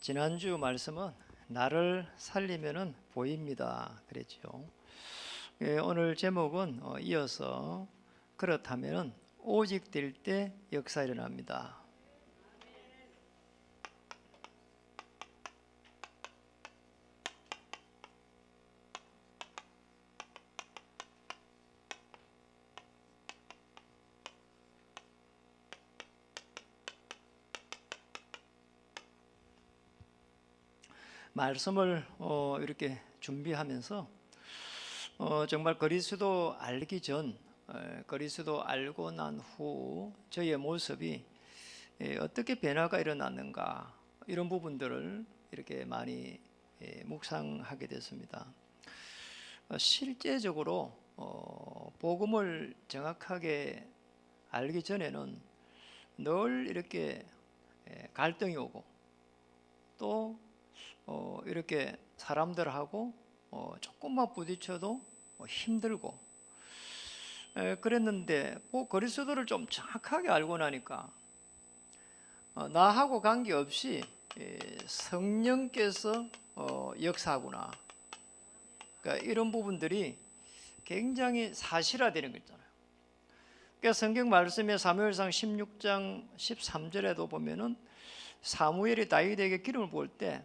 지난주 말씀은 나를 살리면은 보입니다 그랬죠. 오늘 제목은 이어서 그렇다면은 오직 될 때 역사 일어납니다. 말씀을 이렇게 준비하면서 정말 그리스도 알기 전, 그리스도 알고 난 후 저의 모습이 어떻게 변화가 일어났는가, 이런 부분들을 이렇게 많이 묵상하게 됐습니다. 실제적으로 복음을 정확하게 알기 전에는 늘 이렇게 갈등이 오고 또 이렇게 사람들하고 조금만 부딪혀도 힘들고 그랬는데 그리스도를 좀 정확하게 알고 나니까 나하고 관계없이 성령께서 역사하구나, 그러니까 이런 부분들이 굉장히 사실화되는 거 있잖아요. 그러니까 성경 말씀에 사무엘상 16장 13절에도 보면은 사무엘이 다윗에게 기름을 부을 때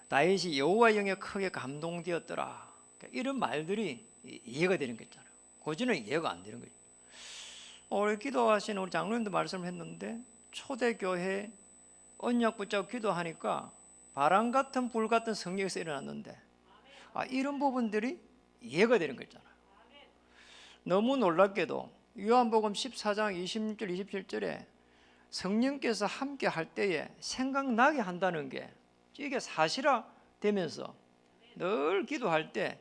다윗이 여호와의 영에 크게 감동되었더라, 그러니까 이런 말들이 이해가 되는 거 있잖아요. 고지는 이해가 안 되는 거죠. 오늘 기도하시는 우리 장로님도 말씀을 했는데 초대교회 언약 붙잡고 기도하니까 바람 같은 불 같은 성령에서 일어났는데 이런 부분들이 이해가 되는 거 있잖아요. 너무 놀랍게도 요한복음 14장 26절 27절에 성령께서 함께 할 때에 생각나게 한다는 게 이게 사실화되면서 늘 기도할 때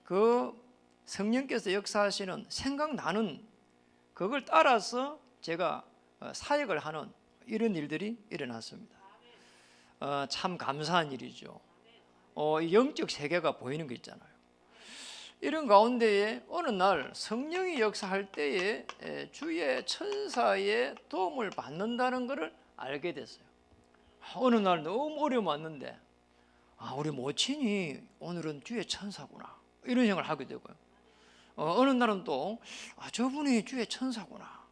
그 성령께서 역사하시는 생각나는 그걸 따라서 제가 사역을 하는 이런 일들이 일어났습니다. 참 감사한 일이죠. 영적 세계가 보이는 거 있잖아요. 이런 가운데에 어느 날 성령이 역사할 때에 주의 천사의 도움을 받는다는 것을 알게 됐어요. 어느 날 너무 어려움 왔는데 우리 모친이 오늘은 주의 천사구나, 이런 생각을 하게 되고요. 어느 날은 또 저분이 주의 천사구나,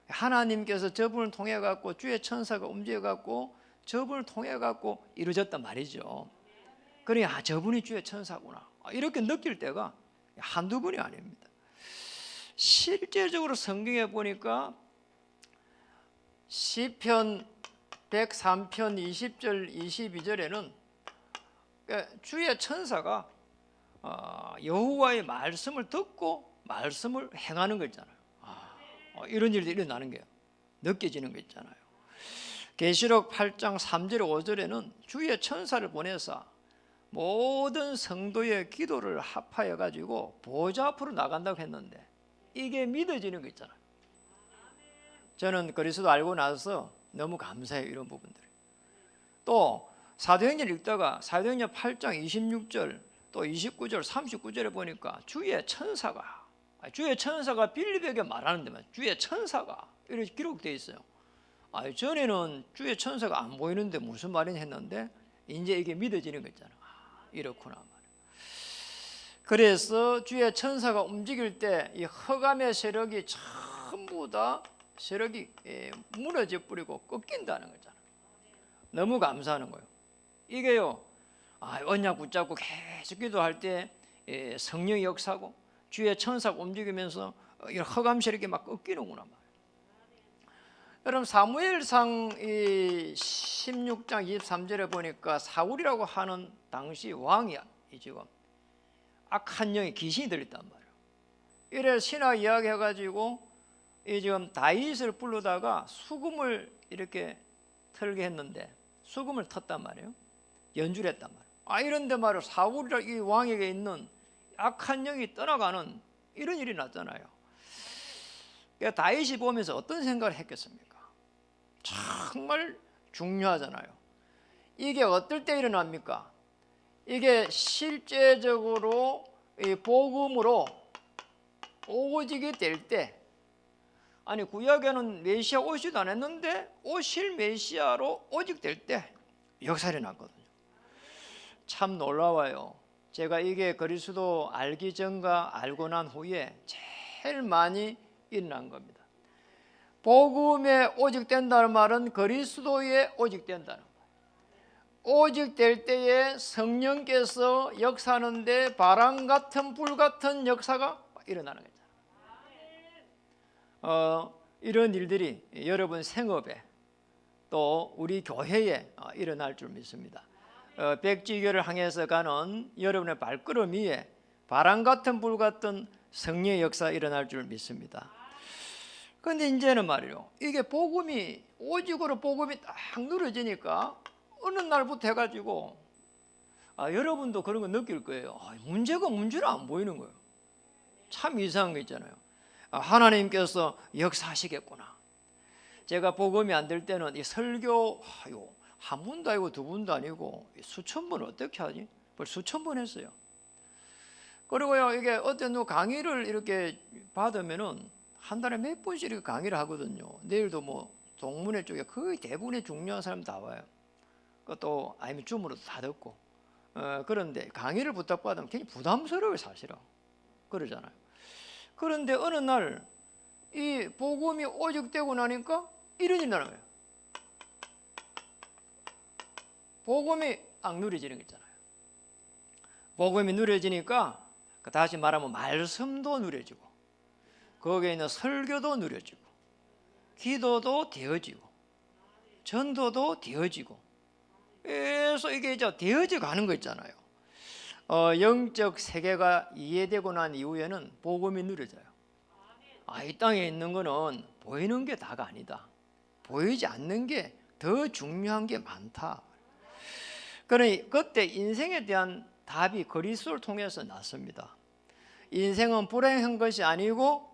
하나님께서 저분을 통해 갖고 주의 천사가 움직여 갖고 저분을 통해 갖고 이루어졌단 말이죠. 그러니 저분이 주의 천사구나, 이렇게 느낄 때가 한두 번이 아닙니다. 실제적으로 성경에 보니까 시편 103편 20절 22절에는 주의 천사가 여호와의 말씀을 듣고 말씀을 행하는 거 있잖아요. 이런 일들이 일어나는 게 느껴지는 거 있잖아요. 계시록 8장 3절 5절에는 주의 천사를 보내서 모든 성도의 기도를 합하여 가지고 보좌 앞으로 나간다고 했는데 이게 믿어지는 거 있잖아요. 저는 그리스도 알고 나서 너무 감사해요, 이런 부분들이. 또 사도행전 읽다가 사도행전 8장 26절 또 29절 39절에 보니까 주의 천사가 빌립에게 말하는데 주의 천사가 이렇게 기록되어 있어요. 전에는 주의 천사가 안 보이는데 무슨 말이냐 했는데 이제 이게 믿어지는 거 있잖아요. 이렇구나 말이에요. 그래서 주의 천사가 움직일 때 이 흑암의 세력이 전부 다 세력이 무너져 버리고 꺾인다는 거잖아요. 너무 감사하는 거예요. 이게요, 언약 붙잡고 계속 기도할 때 성령이 역사하고 주의 천사가 움직이면서 이 흑암 세력이 막 꺾이는구나 말이에요. 여러분 사무엘상 16장 23절에 보니까 사울이라고 하는 당시 왕이 지금 악한 영이 귀신이 들렸단 말이에요. 이래 신화 이야기 해가지고 지금 다윗을 부르다가 수금을 이렇게 털게 했는데 수금을 텄단 말이에요. 연주를 했단 말이에요. 이런데 말이에요, 사울이라 이 왕에게 있는 악한 영이 떠나가는 이런 일이 났잖아요. 그러니까 다윗이 보면서 어떤 생각을 했겠습니까? 정말 중요하잖아요. 이게 어떨 때 일어납니까? 이게 실제적으로 이 복음으로 오직이 될 때, 구약에는 메시아 오시도 안 했는데 오실 메시아로 오직 될 때 역사 일어났거든요. 참 놀라워요. 제가 이게 그리스도 알기 전과 알고 난 후에 제일 많이 일어난 겁니다. 복음에 오직된다는 말은 그리스도에 오직된다는 거예요. 오직될 때에 성령께서 역사하는데 바람 같은 불 같은 역사가 일어나는 거죠. 이런 일들이 여러분 생업에 또 우리 교회에 일어날 줄 믿습니다. 백지교를 향해서 가는 여러분의 발걸음 위에 바람 같은 불 같은 성령의 역사 일어날 줄 믿습니다. 그런데 이제는 말이요, 이게 복음이 오직으로 복음이 딱 누려지니까 어느 날부터 해가지고 여러분도 그런 거 느낄 거예요. 문제가 문제로 안 보이는 거예요. 참 이상한 거 있잖아요. 하나님께서 역사하시겠구나. 제가 복음이 안 될 때는 이 설교 한 분도 아니고 두 분도 아니고 수천 번 어떻게 하지? 벌써 수천 번 했어요. 그리고요, 이게 어떤 강의를 이렇게 받으면은 한 달에 몇 번씩 이렇게 강의를 하거든요. 내일도 뭐 동문회 쪽에 거의 대부분의 중요한 사람 다 와요. 또 아니면 줌으로 다 듣고. 그런데 강의를 부탁받으면 굉장히 부담스러워요, 사실은. 그러잖아요. 그런데 어느 날 이 복음이 오직되고 나니까 이런 일이 나는 거예요. 복음이 안 누려지는 거 있잖아요. 복음이 누려지니까 다시 말하면 말씀도 누려지고 거기에 있는 설교도 누려지고 기도도 되어지고 전도도 되어지고, 그래서 이게 이제 되어져 가는 거 있잖아요. 영적 세계가 이해되고 난 이후에는 복음이 누려져요. 이 땅에 있는 거는 보이는 게 다가 아니다. 보이지 않는 게 더 중요한 게 많다. 그러니 그때 인생에 대한 답이 그리스도를 통해서 났습니다. 인생은 불행한 것이 아니고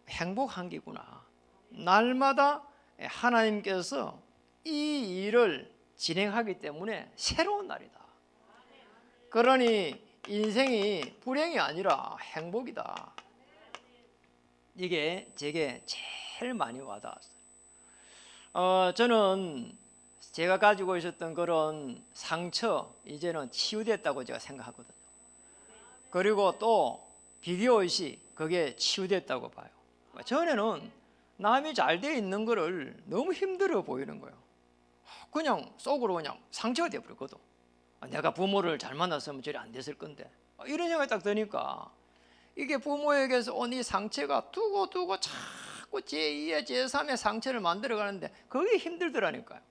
행복한 게구나. 날마다 하나님께서 이 일을 진행하기 때문에 새로운 날이다. 그러니 인생이 불행이 아니라 행복이다. 이게 제게 제일 많이 와닿았어요. 저는 제가 가지고 있었던 그런 상처 이제는 치유됐다고 제가 생각하거든요. 그리고 또 비교의식, 그게 치유됐다고 봐요. 전에는 남이 잘 돼 있는 거를 너무 힘들어 보이는 거예요. 그냥 속으로 그냥 상처가 되어버렸거든. 내가 부모를 잘 만났으면 저리 안 됐을 건데, 이런 생각이 딱 드니까 이게 부모에게서 온 이 상처가 두고 자꾸 제2의 제3의 상처를 만들어가는데 그게 힘들더라니까요.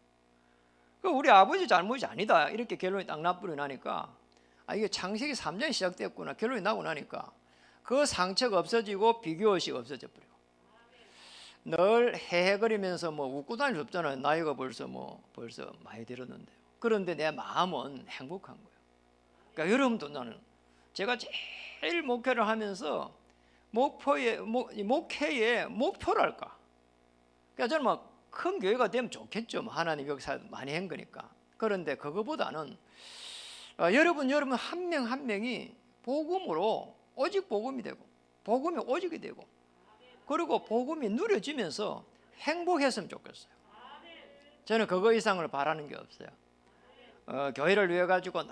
우리 아버지 잘못이 아니다 이렇게 결론이 딱 나버리고 나니까 이게 창세기 3장이 시작됐구나 결론이 나고 나니까 그 상처가 없어지고 비교의식이 없어져 버려요. 늘 헤헤거리면서 뭐 웃고 다닐 수 없잖아요. 나이가 벌써 많이 들었는데요. 그런데 내 마음은 행복한 거예요. 그러니까 여러분도 나는 제가 제일 목회를 하면서 목회의 목표랄까. 그러니까 저는 막 큰 교회가 되면 좋겠죠. 하나님 역사 많이 한 거니까. 그런데 그거보다는 여러분 한 명 한 명이 복음으로 오직 복음이 되고 복음이 오직이 되고 그리고 복음이 누려지면서 행복했으면 좋겠어요. 저는 그거 이상을 바라는 게 없어요. 교회를 위해 가지고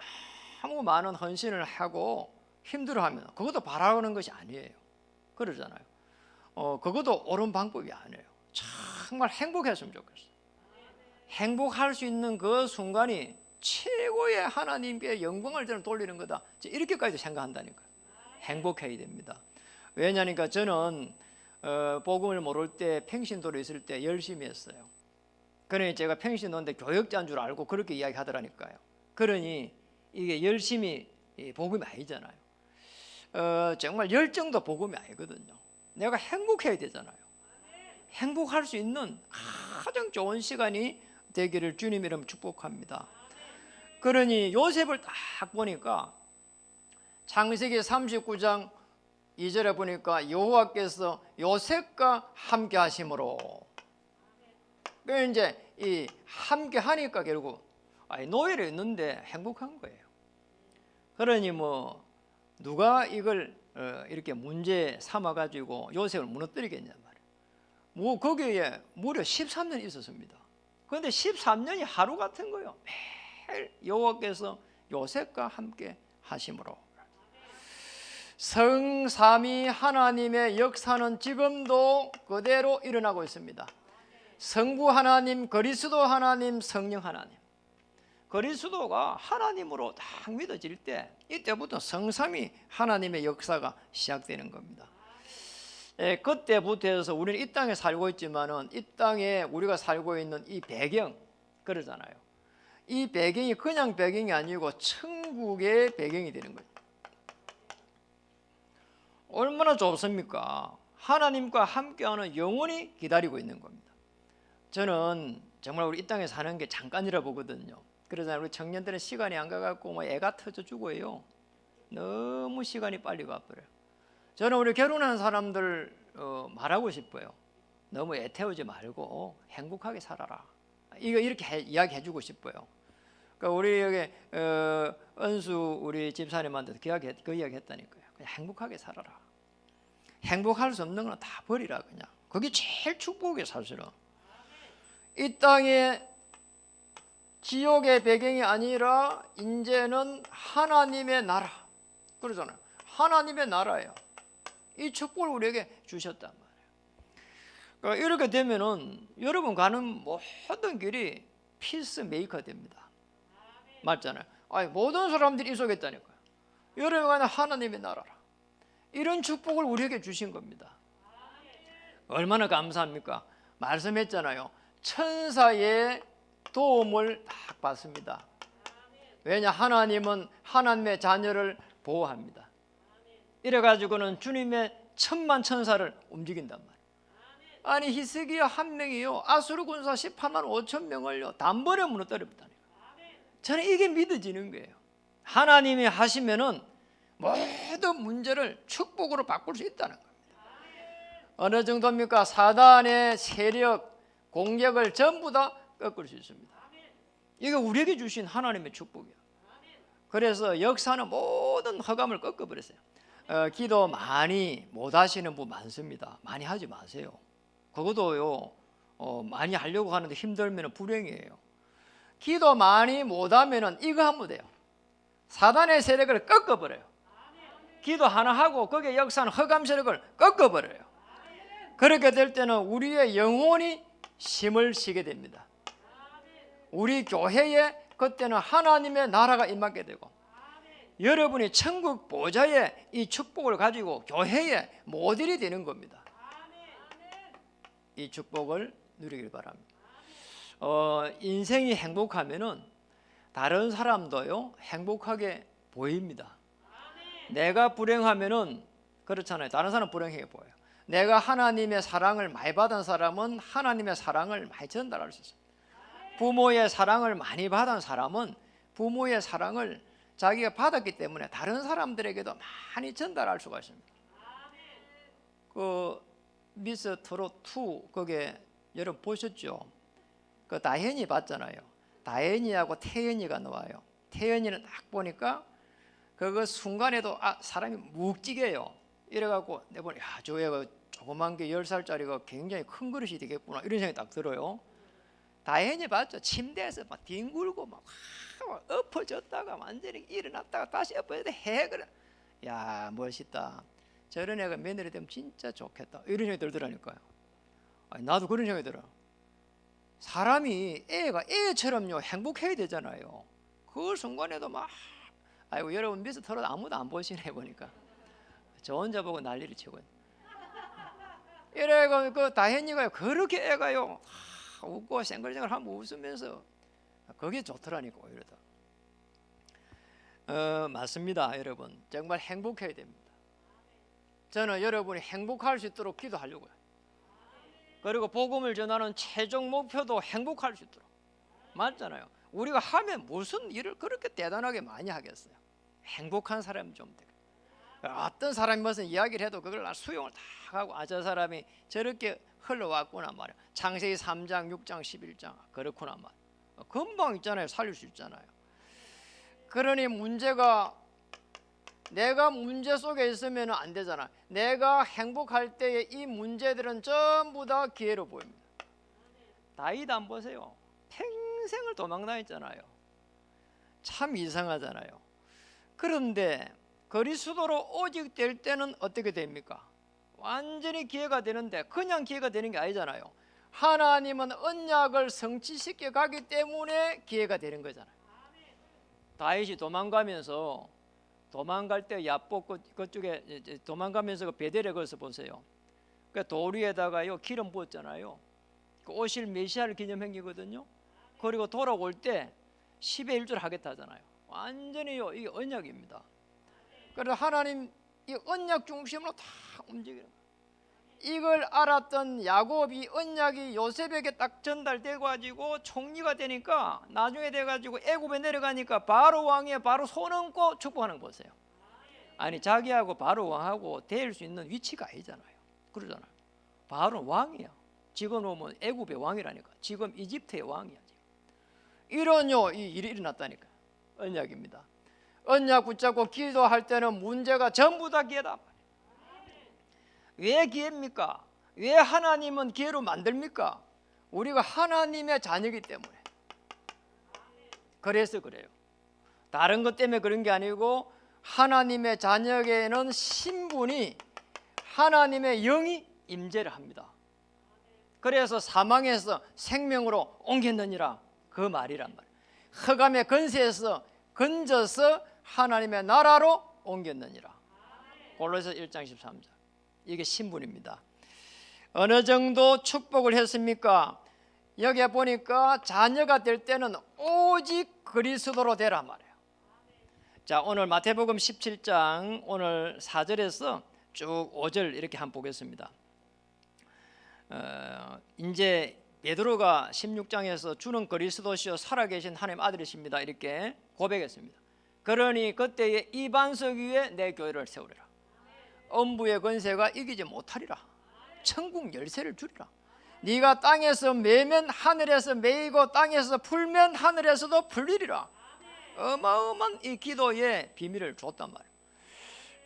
너무 많은 헌신을 하고 힘들어하면 그것도 바라는 것이 아니에요. 그러잖아요. 그것도 옳은 방법이 아니에요. 정말 행복했으면 좋겠어요. 행복할 수 있는 그 순간이 최고의 하나님께 영광을 저는 돌리는 거다. 이렇게까지 생각한다니까요. 행복해야 됩니다. 왜냐니까 저는 복음을 모를 때 평신도로 있을 때 열심히 했어요. 그러니 제가 평신도인데 교역자인 줄 알고 그렇게 이야기하더라니까요. 그러니 이게 열심히 복음이 아니잖아요. 정말 열정도 복음이 아니거든요. 내가 행복해야 되잖아요. 행복할 수 있는 가장 좋은 시간이 되기를 주님 이름 축복합니다. 그러니 요셉을 딱 보니까 창세기 39장 2절에 보니까 여호와께서 요셉과 함께 하심으로, 그 이제 이 함께 하니까 결국 노예를 있는데 행복한 거예요. 그러니 뭐 누가 이걸 이렇게 문제 삼아 가지고 요셉을 무너뜨리겠냐 말이에요. 뭐 거기에 무려 13년 있었습니다. 그런데 13년이 하루 같은 거예요. 여호와께서 요셉과 함께 하심으로. 성삼위 하나님의 역사는 지금도 그대로 일어나고 있습니다. 성부 하나님, 그리스도 하나님, 성령 하나님. 그리스도가 하나님으로 딱 믿어질 때 이때부터 성삼위 하나님의 역사가 시작되는 겁니다. 그때부터 해서 우리는 이 땅에 살고 있지만은 이 땅에 우리가 살고 있는 이 배경 그러잖아요. 이 배경이 그냥 배경이 아니고 천국의 배경이 되는 거예요. 얼마나 좋습니까? 하나님과 함께하는 영원히 기다리고 있는 겁니다. 저는 정말 우리 이 땅에 사는 게 잠깐이라 보거든요. 그러잖아요. 우리 청년들은 시간이 안 가갖고 뭐 애가 터져 죽어요. 너무 시간이 빨리 가버려요. 저는 우리 결혼한 사람들 말하고 싶어요. 너무 애태우지 말고 행복하게 살아라. 이렇게 이야기해주고 싶어요. 그러니까 우리 여기 은수 우리 집사님한테도 그 이야기 했다니까요. 그냥 행복하게 살아라. 행복할 수 없는 건 다 버리라 그냥. 그게 제일 축복이에요 사실은. 이 땅에 지옥의 배경이 아니라 이제는 하나님의 나라 그러잖아요. 하나님의 나라예요. 이 축복을 우리에게 주셨단 말이에요. 그러니까 이렇게 되면은 여러분 가는 모든 길이 피스메이커 됩니다. 맞잖아요. 아니, 모든 사람들이 이 속에 있다니까요. 여러분 가는 하나님의 나라라. 이런 축복을 우리에게 주신 겁니다. 얼마나 감사합니까? 말씀했잖아요. 천사의 도움을 딱 받습니다. 왜냐? 하나님은 하나님의 자녀를 보호합니다. 이래가지고는 주님의 천만 천사를 움직인단 말이에요. 아니 히스기야 한 명이요 아수르 군사 18만 5천 명을요 단번에 무너뜨립니다. 저는 이게 믿어지는 거예요. 하나님이 하시면은 모든 문제를 축복으로 바꿀 수 있다는 겁니다. 어느 정도입니까? 사단의 세력, 공격을 전부 다 꺾을 수 있습니다. 이게 우리에게 주신 하나님의 축복이에요. 그래서 역사는 모든 허감을 꺾어버렸어요. 기도 많이 못 하시는 분 많습니다. 많이 하지 마세요. 그것도요 많이 하려고 하는데 힘들면 불행이에요. 기도 많이 못하면 이거 하면 돼요. 사단의 세력을 꺾어버려요. 기도 하나 하고 거기에 역사는 허감 세력을 꺾어버려요. 그렇게 될 때는 우리의 영혼이 힘을 쉬게 됩니다. 우리 교회에 그때는 하나님의 나라가 임하게 되고 여러분이 천국 보좌의 이 축복을 가지고 교회의 모델이 되는 겁니다. 이 축복을 누리길 바랍니다. 인생이 행복하면은 다른 사람도요 행복하게 보입니다. 내가 불행하면은 그렇잖아요. 다른 사람 불행해 보여요. 내가 하나님의 사랑을 많이 받은 사람은 하나님의 사랑을 많이 전달할 수 있어요. 부모의 사랑을 많이 받은 사람은 부모의 사랑을 자기가 받았기 때문에 다른 사람들에게도 많이 전달할 수가 있습니다. 그 미스 트롯 2 그게 여러분 보셨죠? 그 다현이 봤잖아요. 다현이하고 태연이가 나와요. 태연이는 딱 보니까 그거 순간에도 사람이 묵직해요. 이래갖고 내보니 저 애가 조그만 게 10살짜리가 굉장히 큰 그릇이 되겠구나 이런 생각이 딱 들어요. 다현이 봤죠? 침대에서 막 뒹굴고 막 엎어졌다가 완전히 일어났다가 다시 엎어졌다 해 그래. 야 멋있다. 저런 애가 며느리 되면 진짜 좋겠다 이런 생각이 들더라니까요. 나도 그런 생각이 들어요. 사람이 애처럼요 행복해야 되잖아요. 그 순간에도 막 아이고 여러분 미스 트롯 아무도 안 보시네 보니까 저 혼자 보고 난리를 치고 이래가 그 다현이가 그렇게 애가요 웃고 생글생글 한번 웃으면서 그게 좋더라니까 이러다. 맞습니다 여러분. 정말 행복해야 됩니다. 저는 여러분이 행복할 수 있도록 기도하려고요. 그리고 복음을 전하는 최종 목표도 행복할 수 있도록. 맞잖아요. 우리가 하면 무슨 일을 그렇게 대단하게 많이 하겠어요. 행복한 사람이 좀 되고 어떤 사람이 무슨 이야기를 해도 그걸 수용을 다 하고 저 사람이 저렇게 흘러왔구나 말이야. 창세기 3장 6장 11장 그렇구나 말이야. 금방 있잖아요. 살릴 수 있잖아요. 그러니 문제가 내가 문제 속에 있으면 안 되잖아. 내가 행복할 때에 이 문제들은 전부 다 기회로 보입니다. 다윗 안 보세요. 평생을 도망다녔잖아요. 참 이상하잖아요. 그런데 그리스도로 오직 될 때는 어떻게 됩니까? 완전히 기회가 되는데 그냥 기회가 되는 게 아니잖아요. 하나님은 언약을 성취시켜 가기 때문에 기회가 되는 거잖아요. 다윗이 도망갈 때 야복 그쪽에 도망가면서 그 베델에 거기서 보세요. 그 돌 위에다가요 기름 부었잖아요. 그 오실 메시아를 기념행위거든요. 그리고 돌아올 때 10의 1절 하겠다 하잖아요. 완전히요 이게 언약입니다. 그래서 하나님 이 언약 중심으로 다 움직이는 거예요. 이걸 알았던 야곱이 언약이 요셉에게 딱 전달돼 가지고 총리가 되니까 나중에 돼 가지고 애굽에 내려가니까 바로 왕에 바로 손 얹고 축복하는 거 보세요. 아니 자기하고 바로 왕하고 대할 수 있는 위치가 아니잖아요. 그러잖아요. 바로 왕이야. 지금 오면 애굽의 왕이라니까. 지금 이집트의 왕이야. 이런요 이 일이 일어났다니까. 언약입니다. 언약 붙잡고 기도할 때는 문제가 전부 다 기회다. 왜 기회입니까? 왜 하나님은 기회로 만듭니까? 우리가 하나님의 자녀이기 때문에. 그래서 그래요. 다른 것 때문에 그런 게 아니고 하나님의 자녀에게는 신분이 하나님의 영이 임재를 합니다. 그래서 사망에서 생명으로 옮겼느니라 그 말이란 말이에요. 흑암의 건세에서 건져서 하나님의 나라로 옮겼느니라. 골로새서 1장 13절. 이게 신분입니다. 어느 정도 축복을 했습니까? 여기에 보니까 자녀가 될 때는 오직 그리스도로 되라 말이에요. 자, 오늘 마태복음 17장 오늘 4절에서 쭉 5절 이렇게 한번 보겠습니다. 이제 베드로가 16장에서 주는 그리스도시요 살아계신 하나님 아들이십니다 이렇게 고백했습니다. 그러니 그때에 이 반석 위에 내 교회를 세우리라. 엄부의 권세가 이기지 못하리라. 천국 열쇠를 주리라. 네가 땅에서 매면 하늘에서 매이고 땅에서 풀면 하늘에서도 풀리리라. 어마어마한 이 기도의 비밀을 줬단 말이에요.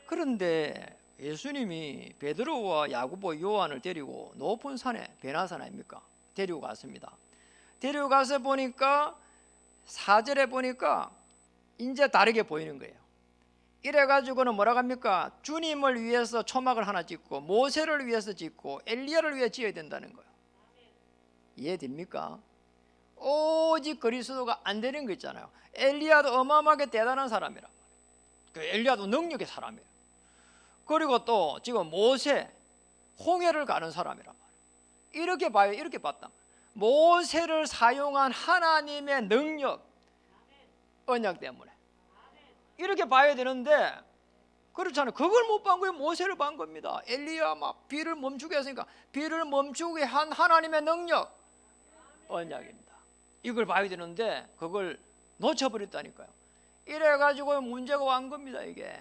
그런데 예수님이 베드로와 야고보 요한을 데리고 높은 산에 베나산 아닙니까? 데리고 갔습니다. 데리고 가서 보니까 4절에 보니까 이제 다르게 보이는 거예요. 이래가지고는 뭐라고 합니까? 주님을 위해서 초막을 하나 짓고 모세를 위해서 짓고 엘리야를 위해 지어야 된다는 거예요. 이해됩니까? 오직 그리스도가 안 되는 거 있잖아요. 엘리야도 어마어마하게 대단한 사람이란 말이에요. 그 엘리야도 능력의 사람이에요. 그리고 또 지금 모세 홍해를 가는 사람이란 말이에요. 이렇게 봐요. 이렇게 봤단 말이에요. 모세를 사용한 하나님의 능력, 언약 때문에 이렇게 봐야 되는데 그렇잖아요. 그걸 못 본 거예요. 모세를 본 겁니다. 엘리야 막 비를 멈추게 했으니까 비를 멈추게 한 하나님의 능력, 언약입니다. 이걸 봐야 되는데 그걸 놓쳐버렸다니까요. 이래가지고 문제가 온 겁니다. 이게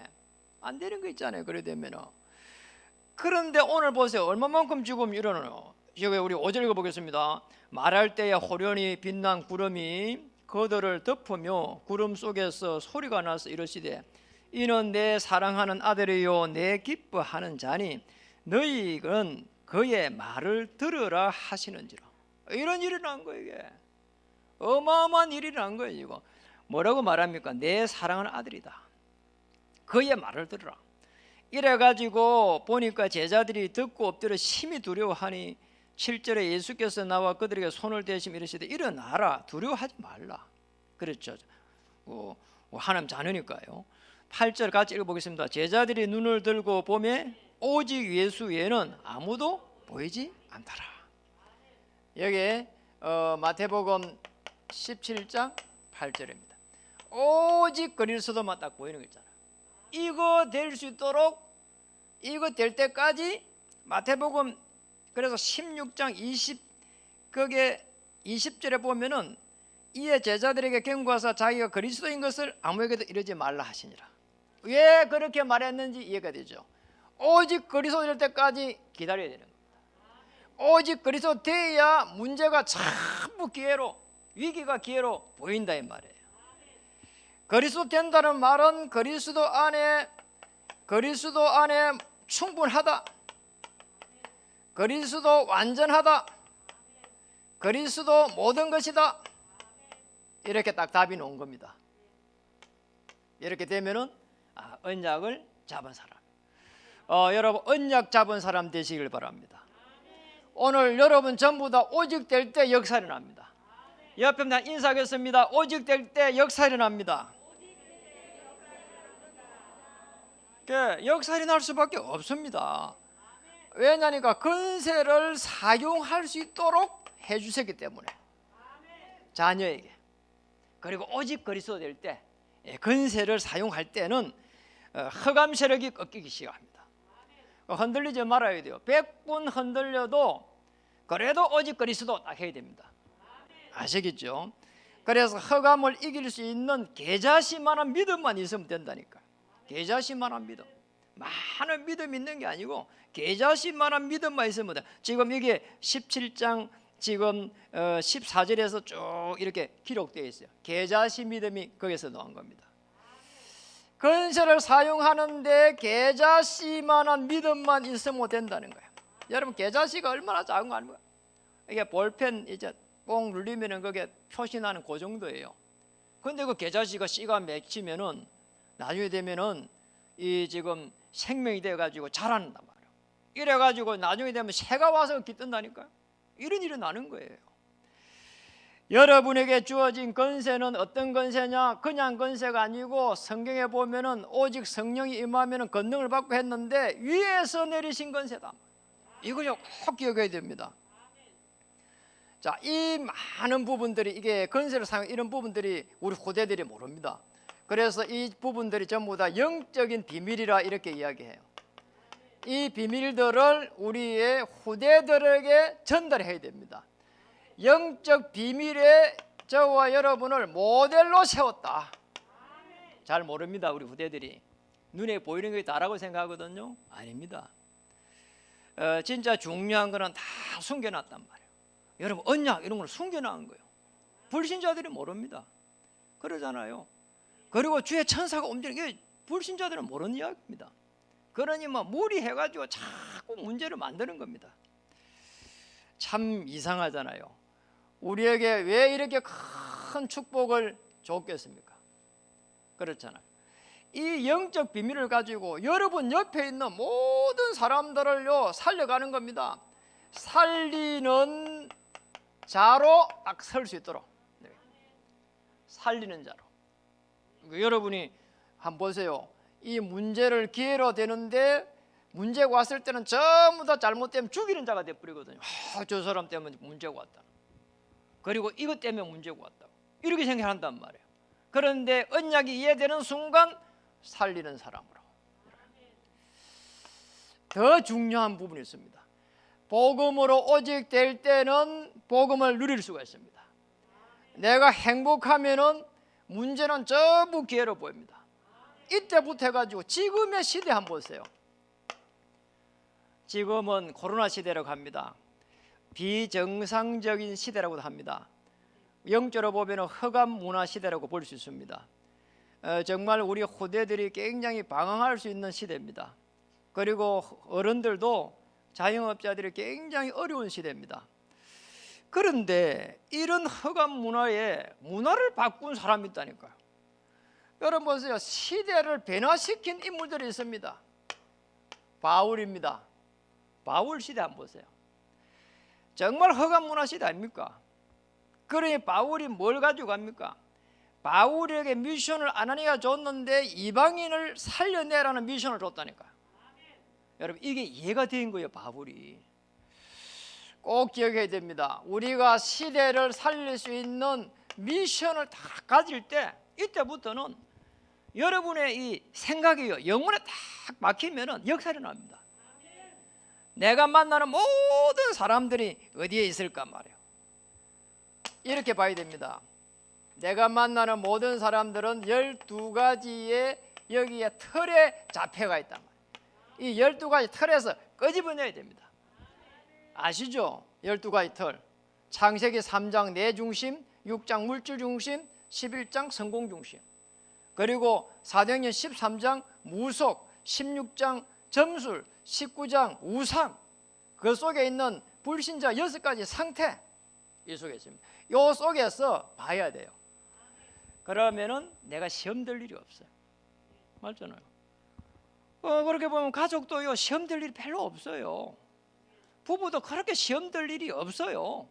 안 되는 거 있잖아요. 그래 되면은. 그런데 오늘 보세요. 얼마만큼 지금 이러노. 여기 우리 5절 읽어보겠습니다. 말할 때에 호련히 빛난 구름이 그들을 덮으며 구름 속에서 소리가 나서 이르시되 이는 내 사랑하는 아들이요 내 기뻐하는 자니 너희는 그의 말을 들으라 하시는지라. 이런 일이 난 거예요. 이게 어마어마한 일이 난 거예요. 이거 뭐라고 말합니까? 내 사랑하는 아들이다. 그의 말을 들으라. 이래가지고 보니까 제자들이 듣고 엎드려 심히 두려워하니 7절에 예수께서 나와 그들에게 손을 대시며 이르시되 일어나라 두려워하지 말라. 그랬죠. 하나님 자녀니까요. 8절 같이 읽어보겠습니다. 제자들이 눈을 들고 보매 오직 예수 외에는 아무도 보이지 않더라. 여기 마태복음 17장 8절입니다. 오직 그리스도만 딱 보이는 거 있잖아요. 이거 될 수 있도록 이거 될 때까지 마태복음 그래서 16장 20절에 보면은 이에 제자들에게 경고하사 자기가 그리스도인 것을 아무에게도 이르지 말라 하시니라. 왜 그렇게 말했는지 이해가 되죠. 오직 그리스도 될 때까지 기다려야 되는 겁니다. 오직 그리스도 돼야 문제가 전부 기회로 위기가 기회로 보인다 이 말이에요. 그리스도 된다는 말은 그리스도 안에 충분하다, 그리스도 완전하다, 그리스도 모든 것이다, 이렇게 딱 답이 나온 겁니다. 이렇게 되면은 언약을 잡은 사람. 여러분 언약 잡은 사람 되시길 바랍니다. 오늘 여러분 전부 다 오직 될 때 역사 일어납니다. 옆에 나 인사하겠습니다. 오직 될 때 역사 일어납니다. 역사 일어날 수밖에 없습니다. 왜냐니까 권세를 사용할 수 있도록 해주셨기 때문에 자녀에게. 그리고 오직 그리스도 될 때 권세를 사용할 때는 흑암 세력이 꺾이기 시작합니다. 흔들리지 말아야 돼요. 100번 흔들려도 그래도 오직 그리스도 딱 해야 됩니다. 아시겠죠? 그래서 흑암을 이길 수 있는 계자씨만한 믿음만 있으면 된다니까. 계자씨만한 믿음. 많은 믿음 있는 게 아니고 계자씨만한 믿음만 있으면 돼. 지금 이게 17장 지금 14절에서 쭉 이렇게 기록되어 있어요. 계자씨 믿음이 거기서 나온 겁니다. 권세를 사용하는데 계자씨만한 믿음만 있으면 된다는 거예요. 여러분 계자씨가 얼마나 작은 거 아닙니까? 이게 볼펜 이제 뽕 눌리면은 그게 표시나는 그 정도예요. 근데 그 계자씨가 씨가 맺히면은 나중에 되면은 이 지금 생명이 돼 가지고 자란단 말이에요. 이래 가지고 나중에 되면 새가 와서 깃든다니까요. 이런 일이 나는 거예요. 여러분에게 주어진 권세는 어떤 권세냐? 그냥 권세가 아니고 성경에 보면은 오직 성령이 임하면은 권능을 받고 했는데 위에서 내리신 권세다. 이걸 꼭 기억해야 됩니다. 자, 이 많은 부분들이 이게 권세를 사용 이런 부분들이 우리 후대들이 모릅니다. 그래서 이 부분들이 전부 다 영적인 비밀이라 이렇게 이야기해요. 이 비밀들을 우리의 후대들에게 전달해야 됩니다. 영적 비밀에 저와 여러분을 모델로 세웠다. 잘 모릅니다. 우리 후대들이 눈에 보이는 게 다라고 생각하거든요. 아닙니다. 진짜 중요한 거는 다 숨겨놨단 말이에요. 여러분 언약 이런 걸 숨겨놓은 거예요. 불신자들이 모릅니다. 그러잖아요. 그리고 주의 천사가 움직이는 게 불신자들은 모르는 이야기입니다. 그러니 뭐 무리해가지고 자꾸 문제를 만드는 겁니다. 참 이상하잖아요. 우리에게 왜 이렇게 큰 축복을 줬겠습니까? 그렇잖아요. 이 영적 비밀을 가지고 여러분 옆에 있는 모든 사람들을요 살려가는 겁니다. 살리는 자로 딱 설 수 있도록. 살리는 자로. 여러분이 한번 보세요. 이 문제를 기회로 되는데 문제가 왔을 때는 전부 다 잘못되면 죽이는 자가 돼버리거든요. 저 사람 때문에 문제가 왔다. 그리고 이것 때문에 문제가 왔다. 이렇게 생각한단 말이에요. 그런데 언약이 이해되는 순간 살리는 사람으로. 더 중요한 부분이 있습니다. 복음으로 오직 될 때는 복음을 누릴 수가 있습니다. 내가 행복하면은 문제는 전부 기회로 보입니다. 이때부터 해가지고 지금의 시대 한번 보세요. 지금은 코로나 시대라고 합니다. 비정상적인 시대라고도 합니다. 영적으로 보면 흑암 문화 시대라고 볼 수 있습니다. 정말 우리 후대들이 굉장히 방황할 수 있는 시대입니다. 그리고 어른들도 자영업자들이 굉장히 어려운 시대입니다. 그런데 이런 흑암 문화에 문화를 바꾼 사람이 있다니까요. 여러분 보세요. 시대를 변화시킨 인물들이 있습니다. 바울입니다. 바울 시대 한번 보세요. 정말 흑암 문화 시대 아닙니까? 그러니 바울이 뭘 가지고 갑니까? 바울에게 미션을 아나니가 줬는데 이방인을 살려내라는 미션을 줬다니까요. 여러분 이게 이해가 된 거예요. 바울이. 꼭 기억해야 됩니다. 우리가 시대를 살릴 수 있는 미션을 다 가질 때 이때부터는 여러분의 이 생각이요 영혼에 딱 막히면은 역사가 납니다. 내가 만나는 모든 사람들이 어디에 있을까 말이에요. 이렇게 봐야 됩니다. 내가 만나는 모든 사람들은 12가지의 여기에 틀에 잡혀가 있단 말이에요. 이 12가지 틀에서 끄집어내야 됩니다. 아시죠? 12가지 틀. 창세기 3장 내 중심, 6장 물질 중심, 11장 성공 중심. 그리고 사도행전 13장 무속, 16장 점술, 19장 우상. 그 속에 있는 불신자 6가지 상태. 이 속에 있습니다. 이 속에서 봐야 돼요. 그러면은 내가 시험 들 일이 없어요. 맞잖아요. 그렇게 보면 가족도요 시험 들 일이 별로 없어요. 부부도 그렇게 시험 들 일이 없어요.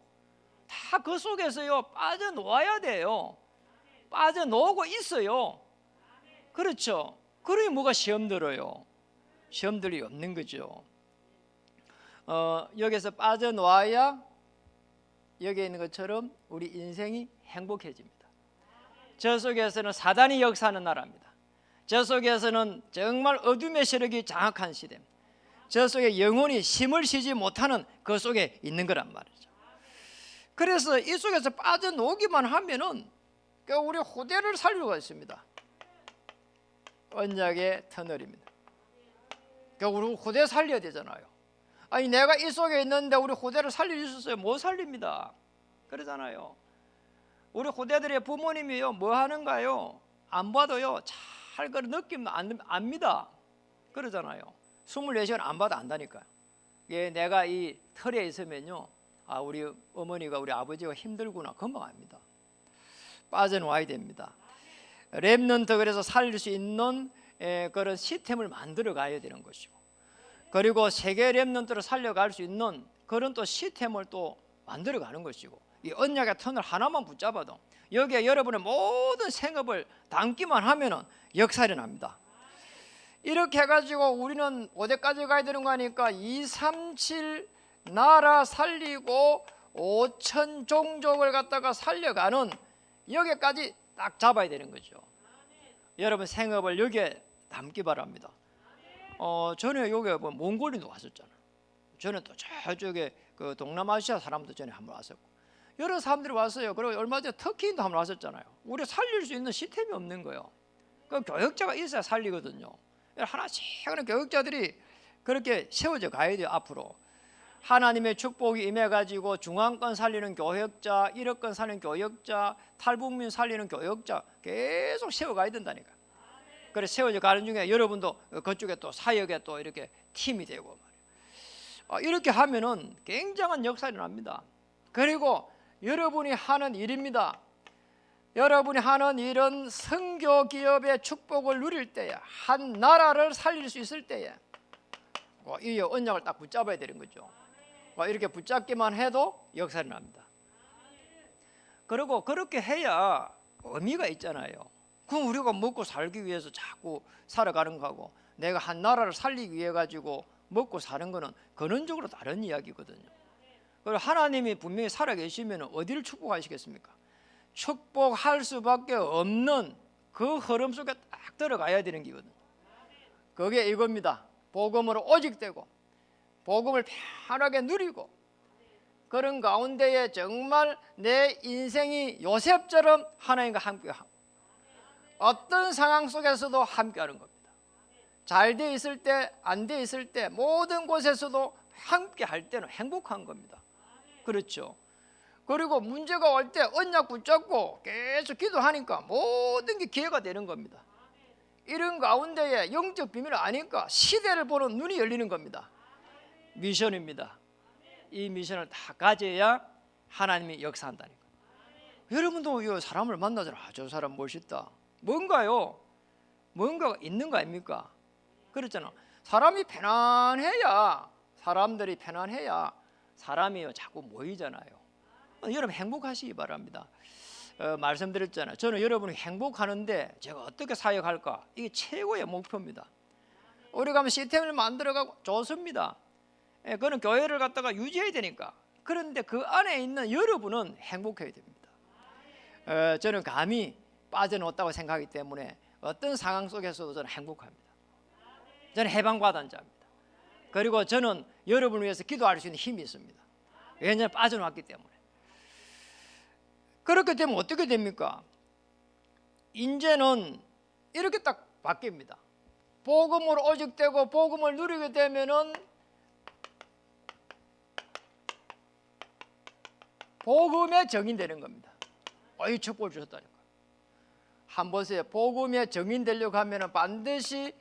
다 그 속에서요 빠져놓아야 돼요. 빠져놓고 있어요. 그렇죠. 그러니 뭐가 시험 들어요? 시험 들 일이 없는 거죠. 여기서 빠져놓아야 여기에 있는 것처럼 우리 인생이 행복해집니다. 저 속에서는 사단이 역사하는 나라입니다. 저 속에서는 정말 어둠의 세력이 장악한 시대입니다. 저 속에 영혼이 힘을 쉬지 못하는 그 속에 있는 거란 말이죠. 그래서 이 속에서 빠져나오기만 하면은 우리 후대를 살리고 있습니다. 언약의 터널입니다. 우리 후대 살려야 되잖아요. 아니 내가 이 속에 있는데 우리 후대를 살릴 수 있어요? 못 살립니다. 그러잖아요. 우리 후대들의 부모님이요 뭐 하는가요? 안 봐도요 잘 그걸 느끼면 압니다. 그러잖아요. 24시간 안 봐도 안다니까요. 예, 내가 이 털에 있으면요 우리 어머니가 우리 아버지가 힘들구나 금방 압니다. 빠져나와야 됩니다. 렘넌트 그래서 살릴 수 있는 그런 시스템을 만들어 가야 되는 것이고, 그리고 세계 렘넌트를 살려갈 수 있는 그런 또 시스템을 또 만들어 가는 것이고, 이 언약의 터널 하나만 붙잡아도 여기에 여러분의 모든 생업을 담기만 하면은 역사 일어납니다. 이렇게 해가지고 우리는 어디까지 가야 되는 거 아니까 237 나라 살리고 5천 종족을 갖다가 살려가는 여기까지 딱 잡아야 되는 거죠. 여러분 생업을 여기에 담기 바랍니다. 전에 여기 몽골인도 왔었잖아요. 저는 또 저쪽에 그 동남아시아 사람도 전에 한번 왔었고 여러 사람들이 왔어요. 그리고 얼마 전에 터키인도 한번 왔었잖아요. 우리 살릴 수 있는 시스템이 없는 거예요. 그 교역자가 있어야 살리거든요. 하나씩 하는 교역자들이 그렇게 세워져 가야 돼요. 앞으로 하나님의 축복이 임해가지고 중앙권 살리는 교역자, 1억권 살리는 교역자, 탈북민 살리는 교역자 계속 세워가야 된다니까. 그래서 세워져 가는 중에 여러분도 그쪽에 또 사역에 또 이렇게 팀이 되고 말이에요. 이렇게 하면은 굉장한 역사가 일어납니다. 그리고 여러분이 하는 일입니다. 여러분이 하는 일은 선교 기업의 축복을 누릴 때에, 한 나라를 살릴 수 있을 때에 이 언약을 딱 붙잡아야 되는 거죠. 이렇게 붙잡기만 해도 역사가 납니다. 그리고 그렇게 해야 의미가 있잖아요. 그럼 우리가 먹고 살기 위해서 자꾸 살아가는 거고, 내가 한 나라를 살리기 위해 가지고 먹고 사는 거는 근원적으로 다른 이야기거든요. 그리고 하나님이 분명히 살아계시면 어디를 축복하시겠습니까? 축복할 수밖에 없는 그 흐름 속에 딱 들어가야 되는 거거든요. 그게 이겁니다. 복음으로 오직되고 복음을 편하게 누리고, 그런 가운데에 정말 내 인생이 요셉처럼 하나님과 함께하고 어떤 상황 속에서도 함께하는 겁니다. 잘 돼 있을 때, 안 돼 있을 때, 모든 곳에서도 함께할 때는 행복한 겁니다. 그렇죠. 그리고 문제가 올 때 언약 붙잡고 계속 기도하니까 모든 게 기회가 되는 겁니다. 이런 가운데에 영적 비밀을 아니까 시대를 보는 눈이 열리는 겁니다. 미션입니다. 이 미션을 다 가져야 하나님이 역사한다니까. 여러분도 이 사람을 만나잖아요. 저 사람 멋있다. 뭔가요? 뭔가가 있는 거 아닙니까? 그렇잖아. 사람이 편안해야, 사람들이 편안해야 사람이 자꾸 모이잖아요. 여러분 행복하시기 바랍니다. 말씀드렸잖아요. 저는 여러분이 행복하는데 제가 어떻게 사역할까? 이게 최고의 목표입니다. 우리가 한번 시스템을 만들어가고 좋습니다. 그는 교회를 갖다가 유지해야 되니까. 그런데 그 안에 있는 여러분은 행복해야 됩니다. 저는 감히 빠져나왔다고 생각하기 때문에 어떤 상황 속에서도 저는 행복합니다. 저는 해방받은 자입니다. 그리고 저는 여러분을 위해서 기도할 수 있는 힘이 있습니다. 왜냐하면 빠져나왔기 때문에. 그렇게 되면 어떻게 됩니까? 이제는 이렇게 딱 바뀝니다. 복음으로 오직되고 복음을 누리게 되면은 복음의 정인되는 겁니다. 이 축복을 주셨다니까. 한 보세요. 복음의 정인 되려고 하면은 반드시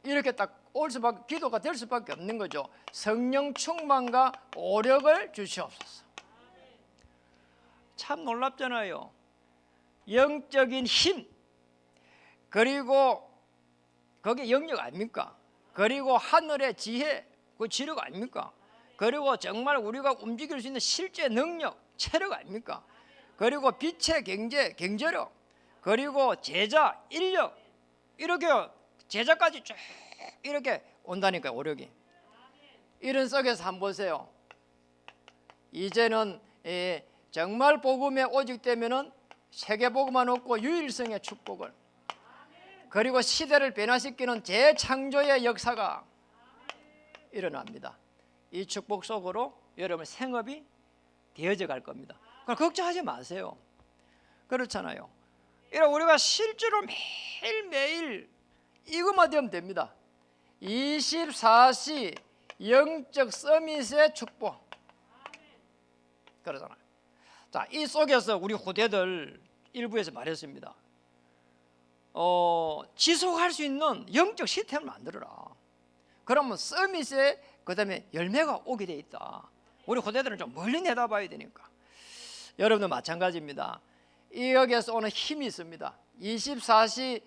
이렇게 딱 올 수밖에, 기도가 될 수밖에 없는 거죠. 성령 충만과 오력을 주시옵소서. 참 놀랍잖아요. 영적인 힘, 그리고 그게 영역 아닙니까? 그리고 하늘의 지혜, 그 지력 아닙니까? 그리고 정말 우리가 움직일 수 있는 실제 능력, 체력 아닙니까? 그리고 빛의 경제력, 그리고 제자, 인력, 이렇게 제자까지 쭉 이렇게 온다니까요. 오력이. 이런 속에서 한번 보세요. 이제는 정말 복음에 오직되면은 세계복음만 없고 유일성의 축복을, 그리고 시대를 변화시키는 재창조의 역사가 일어납니다. 이 축복 속으로 여러분 생업이 되어져 갈 겁니다. 그럼 걱정하지 마세요. 그렇잖아요. 우리가 실제로 매일매일 이것만 되면 됩니다. 24시 영적 서밋의 축복. 그러잖아요. 자, 이 속에서 우리 후대들 일부에서 말했습니다. 지속할 수 있는 영적 시스템을 만들어라. 그러면 서밋에 그다음에 열매가 오게 돼 있다. 우리 후대들은 좀 멀리 내다봐야 되니까. 여러분도 마찬가지입니다. 이 여기에서 오는 힘이 있습니다. 24시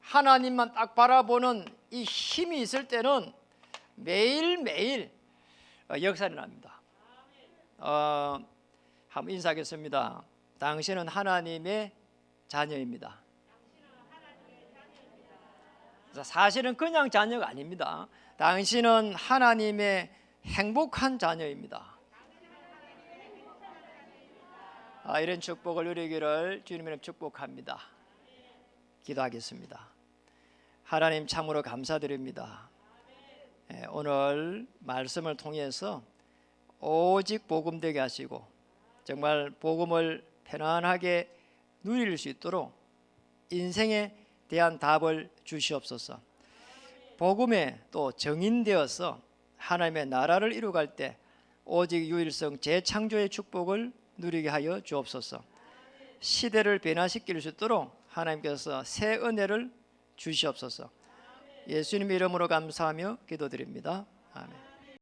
하나님만 딱 바라보는 이 힘이 있을 때는 매일매일 역사를 납니다. 한번 인사하겠습니다. 당신은 하나님의 자녀입니다. 사실은 그냥 자녀가 아닙니다. 당신은 하나님의 행복한 자녀입니다. 이런 축복을 누리기를 주님 이름 축복합니다. 기도하겠습니다. 하나님 참으로 감사드립니다. 오늘 말씀을 통해서 오직 복음 되게 하시고 정말 복음을 편안하게 누릴 수 있도록 인생에 대한 답을 주시옵소서. 복음에 또 정인되어서 하나님의 나라를 이루갈 때 오직 유일성 재창조의 축복을 누리게 하여 주옵소서. 시대를 변화시킬 수 있도록 하나님께서 새 은혜를 주시옵소서. 예수님 이름으로 감사하며 기도드립니다. 아멘.